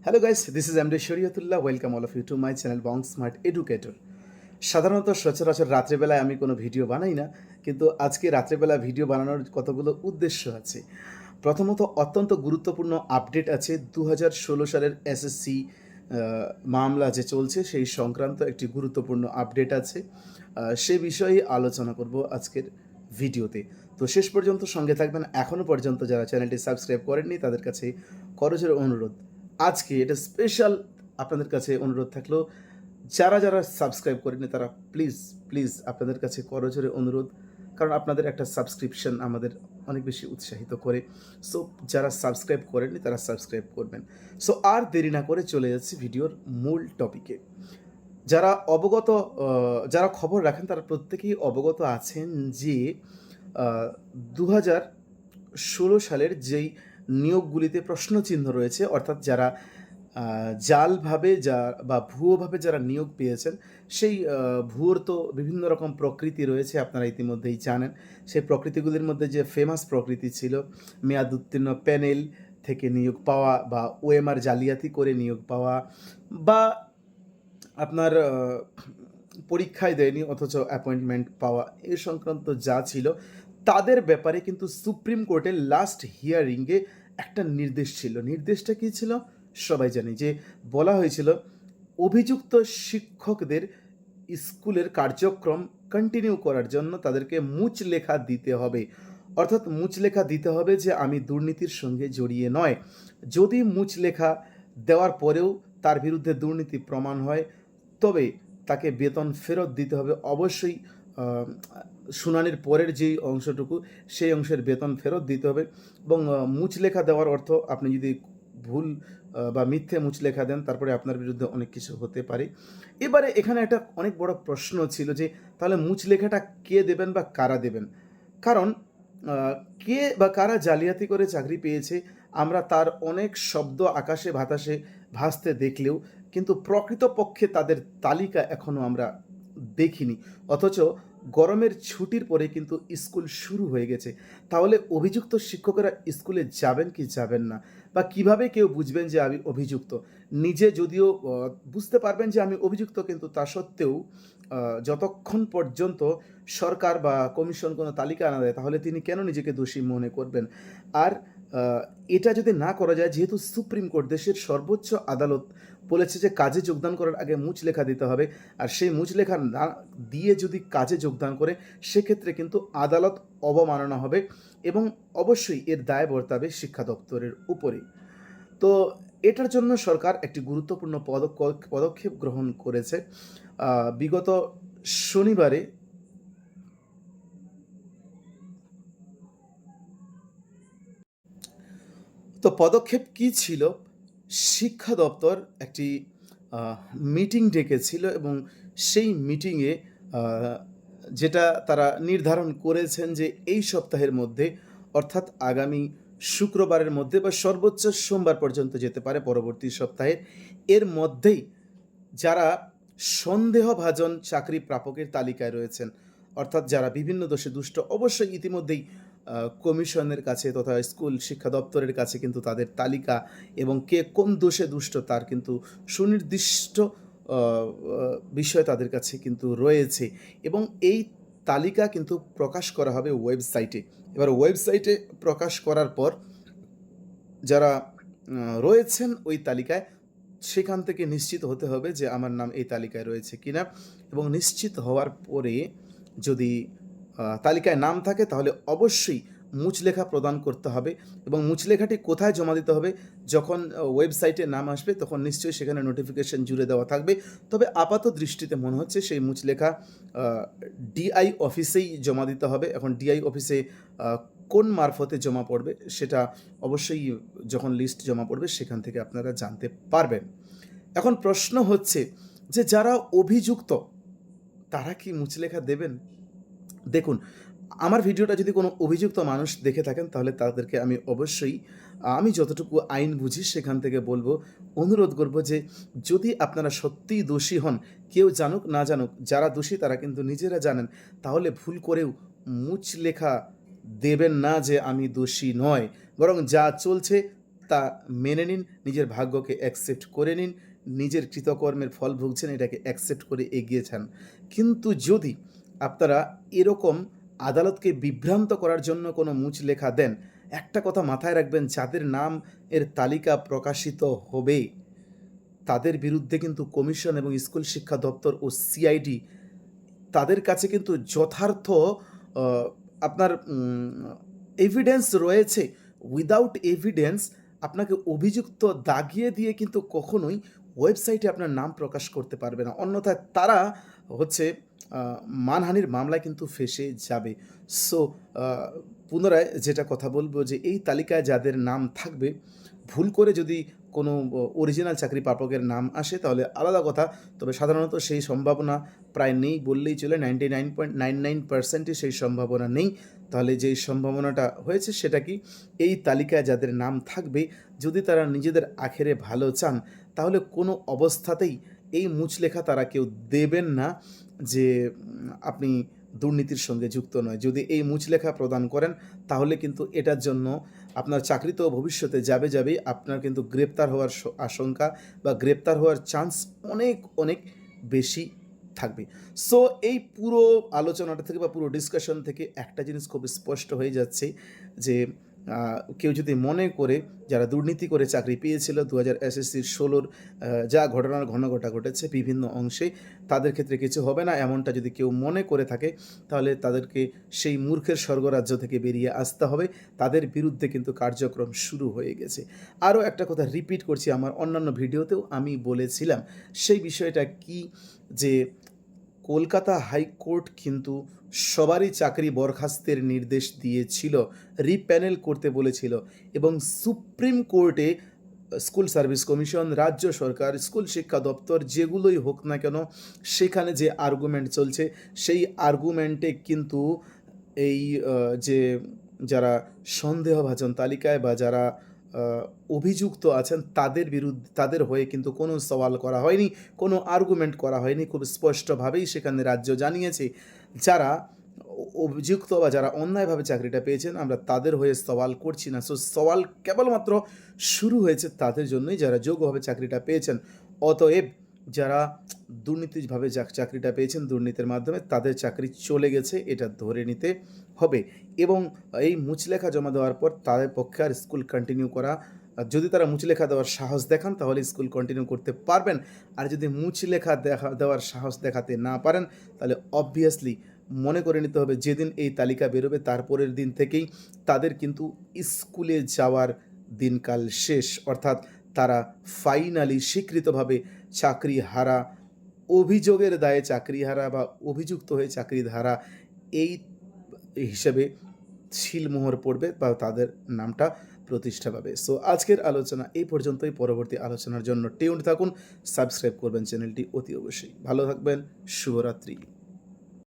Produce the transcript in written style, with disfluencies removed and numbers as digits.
Hello guys, this is MD Shariatullah. Welcome all of you to my channel Bong smart educator. সাধারণত সচরাচর রাত্রেবেলায় আমি কোনো ভিডিও বানাই না, কিন্তু আজকে রাত্রেবেলা ভিডিও বানানোর কতগুলো উদ্দেশ্য আছে। প্রথমত, অত্যন্ত গুরুত্বপূর্ণ আপডেট আছে। 2016 সালের এসএসসি মামলা যে চলছে সেই সংক্রান্ত একটি গুরুত্বপূর্ণ আপডেট আছে। সে বিষয়ে আলোচনা করব আজকের ভিডিওতে। তো শেষ পর্যন্ত সঙ্গে থাকবেন। এখনও পর্যন্ত যারা চ্যানেলটি সাবস্ক্রাইব করেননি তাদের কাছে করজোড়ে অনুরোধ, আজকে এটা স্পেশাল আপনাদের কাছে অনুরোধ থাকলো, যারা যারা সাবস্ক্রাইব করেনি তারা প্লিজ প্লিজ আপনাদের কাছে করজোড়ে অনুরোধ, কারণ আপনাদের একটা সাবস্ক্রিপশন আমাদের অনেক বেশি উৎসাহিত করে। সো যারা সাবস্ক্রাইব করেননি তারা সাবস্ক্রাইব করবেন। সো আর দেরি না করে চলে যাচ্ছি ভিডিওর মূল টপিকে। যারা অবগত, যারা খবর রাখেন তারা প্রত্যেকেই অবগত আছেন যে 2016 সালের যেই নিয়োগগুলিতে প্রশ্নচিহ্ন রয়েছে, অর্থাৎ যারা জালভাবে বা ভুয়োভাবে যারা নিয়োগ পেয়েছেন, সেই ভুয়োর তো বিভিন্ন রকম প্রকৃতি রয়েছে, আপনারা ইতিমধ্যেই জানেন। সেই প্রকৃতিগুলির মধ্যে যে ফেমাস প্রকৃতি ছিল মেয়াদ উত্তীর্ণ প্যানেল থেকে নিয়োগ পাওয়া, বা ওএমআর জালিয়াতি করে নিয়োগ পাওয়া, বা আপনার পরীক্ষায় দেয়নি অথচ অ্যাপয়েন্টমেন্ট পাওয়া, এ সংক্রান্ত যা ছিল তাদের ব্যাপারে কিন্তু সুপ্রিম কোর্টের লাস্ট হিয়ারিংয়ে একটা নির্দেশ ছিল। নির্দেশটা কী ছিল সবাই জানি, যে বলা হয়েছিল অভিযুক্ত শিক্ষকদের স্কুলের কার্যক্রম কন্টিনিউ করার জন্য তাদেরকে মুচলেখা দিতে হবে। অর্থাৎ মুচলেখা দিতে হবে যে আমি দুর্নীতির সঙ্গে জড়িয়ে নয়। যদি মুচলেখা দেওয়ার পরেও তার বিরুদ্ধে দুর্নীতি প্রমাণ হয়, তবে তাকে বেতন ফেরত দিতে হবে। অবশ্যই শুনানির পরের যেই অংশটুকু, সেই অংশের বেতন ফেরত দিতে হবে। এবং মুচলেখা দেওয়ার অর্থ, আপনি যদি ভুল বা মিথ্যে মুচলেখা দেন তারপরে আপনার বিরুদ্ধে অনেক কিছু হতে পারে। এবারে এখানে একটা অনেক বড় প্রশ্ন ছিল যে তাহলে মুচলেখাটা কে দেবেন বা কারা দেবেন? কারণ কে বা কারা জালিয়াতি করে চাকরি পেয়েছে আমরা তার অনেক শব্দ আকাশে বাতাসে ভাসতে দেখলেও কিন্তু প্রকৃতপক্ষে তাদের তালিকা এখনও আমরা দেখিনি। অথচ গরমের ছুটির পরে কিন্তু স্কুল শুরু হয়ে গেছে। তাহলে অভিযুক্ত শিক্ষকেরা স্কুলে যাবেন কি যাবেন না, বা কিভাবে কেউ বুঝবেন যে আমি অভিযুক্ত? নিজে যদিও বুঝতে পারবেন যে আমি অভিযুক্ত, কিন্তু তা সত্ত্বেও যতক্ষণ পর্যন্ত সরকার বা কমিশন কোনো তালিকা না দেয়, তাহলে তিনি কেন নিজেকে দোষী মনে করবেন? আর এটা যদি না করা যায়, যেহেতু সুপ্রিম কোর্ট, দেশের সর্বোচ্চ আদালত, বলেছে যে কাজে যোগদান করার আগে মুচলেখা দিতে হবে, আর সেই মুচলেখা না দিয়ে যদি কাজে যোগদান করে, সেক্ষেত্রে কিন্তু আদালত অবমাননা হবে এবং অবশ্যই এর দায় বর্তাবে শিক্ষা দপ্তরের উপরে। তো এটার জন্য সরকার একটি গুরুত্বপূর্ণ পদক্ষেপ গ্রহণ করেছে। বিগত শনিবারে তো পদক্ষেপ কী ছিল? শিক্ষা দপ্তর একটি মিটিং ডেকেছিল এবং সেই মিটিংয়ে যেটা তারা নির্ধারণ করেছেন যে এই সপ্তাহের মধ্যে, অর্থাৎ আগামী শুক্রবারের মধ্যে বা সর্বোচ্চ সোমবার পর্যন্ত যেতে পারে পরবর্তী সপ্তাহের, এর মধ্যেই যারা সন্দেহভাজন চাকরি প্রাপকের তালিকায় রয়েছেন, অর্থাৎ যারা বিভিন্ন দোষে দুষ্ট, অবশ্যই ইতিমধ্যেই কমিশনের কাছে তথা স্কুল শিক্ষা দপ্তরের কাছে কিন্তু তাদের তালিকা এবং কে কোন দোষে দুষ্ট তার কিন্তু সুনির্দিষ্ট বিষয় তাদের কাছে কিন্তু রয়েছে, এবং এই তালিকা কিন্তু প্রকাশ করা হবে ওয়েবসাইটে। এবার ওয়েবসাইটে প্রকাশ করার পর যারা রয়েছেন ওই তালিকায়, সেখান থেকে নিশ্চিত হতে হবে যে আমার নাম এই তালিকায় রয়েছে কিনা, এবং নিশ্চিত হওয়ার পরে যদি তালিকায় নাম থাকে তাহলে অবশ্যই মুচলেখা প্রদান করতে হবে। এবং মুচলেখাটি কোথায় জমা দিতে হবে? যখন ওয়েবসাইটে নাম আসবে তখন নিশ্চয়ই সেখানে নোটিফিকেশন জুড়ে দেওয়া থাকবে। তবে আপাত দৃষ্টিতে মনে হচ্ছে সেই মুচলেখা ডিআই অফিসেই জমা দিতে হবে। এখন ডিআই অফিসে কোন মারফতে জমা পড়বে সেটা অবশ্যই যখন লিস্ট জমা পড়বে সেখান থেকে আপনারা জানতে পারবেন। এখন প্রশ্ন হচ্ছে যে যারা অভিযুক্ত তারা কি মুচলেখা দেবেন? দেখুন, আমার ভিডিওটা যদি কোনো অভিযুক্ত মানুষ দেখে থাকেন তাহলে তাদেরকে আমি অবশ্যই, আমি যতটুকু আইন বুঝি সেখান থেকে বলবো, অনুরোধ করব যে যদি আপনারা সত্যিই দোষী হন, কেউ জানুক না জানুক, যারা দোষী তারা কিন্তু নিজেরা জানেন, তাহলে ভুল করেও মুচলেখা দেবেন না যে আমি দোষী নয়, বরং যা চলছে তা মেনে নিন, নিজের ভাগ্যকে অ্যাকসেপ্ট করে নিন, নিজের কৃতকর্মের ফল ভুগছেন এটাকে অ্যাকসেপ্ট করে এগিয়ে যান। কিন্তু যদি আপনারা এরকম আদালতকে বিভ্রান্ত করার জন্য কোনো মুচলেখা দেন, একটা কথা মাথায় রাখবেন, যাদের নাম এর তালিকা প্রকাশিত হবে তাদের বিরুদ্ধে কিন্তু কমিশন এবং স্কুল শিক্ষা দপ্তর ও সিআইডি তাদের কাছে কিন্তু যথার্থ আ আপনার এভিডেন্স রয়েছে। উইদাউট এভিডেন্স আপনাকে অভিযুক্ত দাগিয়ে দিয়ে কিন্তু কখনোই ওয়েবসাইটে আপনার নাম প্রকাশ করতে পারবে না। অন্যথায় তারা হচ্ছে আ মানহানির মামলায় কিন্তু ফেঁসে যাবে। সো আ পুনরায় যেটা কথা বলব যে এই তালিকায় যাদের নাম থাকবে, ভুল করে যদি কোনো অরিজিনাল চাকরি প্রাপকের নাম আসে তাহলে আলাদা কথা। তবে সাধারণত সেই সম্ভাবনা প্রায় নেই বললেই চলে। 99.99% ই সেই সম্ভাবনা নেই। তাহলে যেই সম্ভাবনাটা হয়েছে সেটা কি? এই তালিকায় যাদের নাম থাকবে, যদি তারা নিজেদের আখেরে ভালো চান তাহলে কোনো অবস্থাতেই এই মুচলেখা তারা কেউ দেবেন না যে আপনি দুর্নীতির সঙ্গে যুক্ত নয়। যদি এই মুচলেখা প্রদান করেন তাহলে কিন্তু এটার জন্য আপনার চাকরি তো ভবিষ্যতে যাবেই, আপনার কিন্তু গ্রেপ্তার হওয়ার আশঙ্কা বা গ্রেপ্তার হওয়ার চান্স অনেক, অনেক বেশি থাকবে। সো এই পুরো আলোচনাটা থেকে বা পুরো ডিসকাশন থেকে একটা জিনিস খুব স্পষ্ট হয়ে যাচ্ছে যে কেউ যদি মনে করে যারা দুর্নীতি করে চাকরি পেয়েছিল 2000 এসএসসির 16 যা ঘটনার ঘনঘটা ঘটেছে বিভিন্ন অংশে, তাদের ক্ষেত্রে কিছু হবে না এমনটা যদি কেউ মনে করে থাকে তাহলে তাদেরকে সেই মূর্খের স্বর্গরাজ্য থেকে বেরিয়ে আসতে হবে। তাদের বিরুদ্ধে কিন্তু কার্যক্রম শুরু হয়ে গেছে। আরও একটা কথা রিপিট করছি, আমার অন্যান্য ভিডিওতেও আমি বলেছিলাম। সেই বিষয়টা কি, যে কলকাতা হাইকোর্ট কিন্তু সবারই চাকরি বরখাস্তের নির্দেশ দিয়েছিল, রিপ্যানেল করতে বলেছিল এবং সুপ্রিম কোর্টে স্কুল সার্ভিস কমিশন, রাজ্য সরকার, স্কুল শিক্ষা দপ্তর যেগুলোই হোক না কেন সেখানে যে আর্গুমেন্ট চলছে সেই আর্গুমেন্টে কিন্তু এই যে যারা সন্দেহভাজন তালিকায় বা যারা অভিযুক্ত আছেন তাদের হয়ে কিন্তু কোনো সওয়াল করা হয়নি, কোনো আর্গুমেন্ট করা হয়নি। খুব স্পষ্টভাবেই সেখানে রাজ্য জানিয়েছে যারা অভিযুক্ত বা যারা অন্যায়ভাবে চাকরিটা পেয়েছেন আমরা তাদের হয়ে সওয়াল করছি না। সো সওয়াল কেবলমাত্র শুরু হয়েছে তাদের জন্যই যারা যোগ্যভাবে চাকরিটা পেয়েছেন। অতএব যারা দুর্নীতিভাবে চাকরিটা পেয়েছেন দুর্নীতির মাধ্যমে তাদের চাকরি চলে গেছে এটা ধরে নিতে হবে এবং এই মুচলেখা জমা দেওয়ার পর তাদের পক্ষে আর স্কুল কন্টিনিউ করা, যদি তারা মুচলেখা দেওয়ার সাহস দেখান তাহলে স্কুল কন্টিনিউ করতে পারবেন। আর যদি মুচলেখা দেওয়ার সাহস দেখাতে না পারেন তাহলে অবভিয়াসলি মনে করে নিতে হবে যেদিন এই তালিকা বেরোবে তারপরের দিন থেকেই তাদের কিন্তু স্কুলে যাওয়ার দিনকাল শেষ। অর্থাৎ তারা ফাইনালি স্বীকৃতভাবে চাকরিহারা, অভিযোগের দায়ে চাকরিহারা বা অভিযুক্ত হয়ে চাকরিহারা এই হিসেবে সিলমোহর পড়বে বা তাদের নামটা প্রতিষ্ঠা পাবে। সো আজকের আলোচনা এই পর্যন্তই। পরবর্তী আলোচনার জন্য টিউনড থাকুন, সাবস্ক্রাইব করবেন চ্যানেলটি অতি অবশ্যই। ভালো থাকবেন, শুভরাত্রি।